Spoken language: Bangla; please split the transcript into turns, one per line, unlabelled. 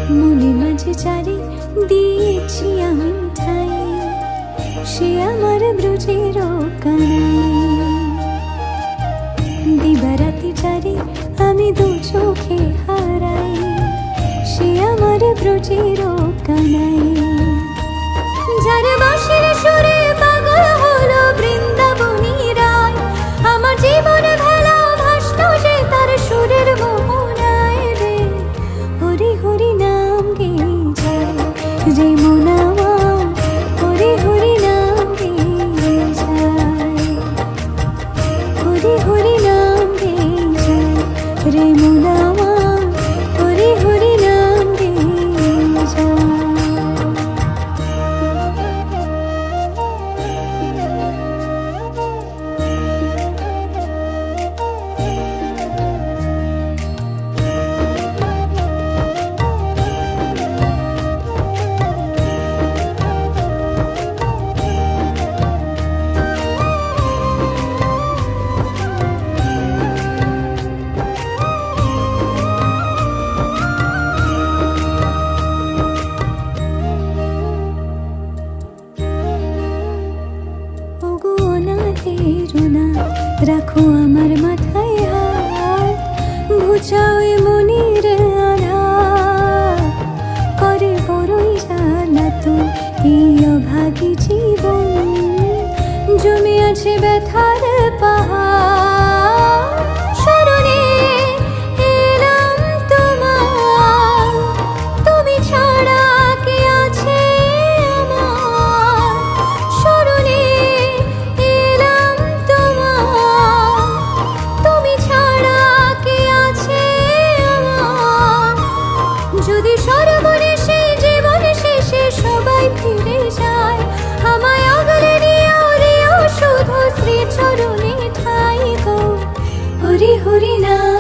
মনে মাঝে চারি দিয়েছি আমি ঠাই, সে আমার ব্রজের কানাই। দিবারাতি চারি আমি দু চোখে হারাই, সে আমার ব্রজের কানাই। যার বাঁশির সুরে পাগল হলো বৃন্দাবনী রায়, আমার জীবনে ভেলা ভাসল যে তার সুরের মোহনায় রে। হরি হরি নাম গেয়ে যায় রে মন আমার, হরি হরি নাম গেয়ে যায়, হরি হরি নাম গেয়ে যায় রে মন আমার, হরি হরি নাম গেয়ে যায়। রাখো আমার মাথায় হাত, ঘুচাও এ মনির আধার, করে বড়ই জ্বালাতন এই অভাগী জীবন, জমে আছে ব্যথার পাহাড়। শরণে এলাম তোমার, তুমি ছাড়া কে আছে আমার। শরণে এলাম তোমার, তুমি ছাড়া কে আছে আমার। যদি সর্বনেশে জীবন শেষে সবাই ফিরে যায়, আমায় আগলে দিও শুধু শ্রী চরণে ঠাই গো। হরি হরি নাম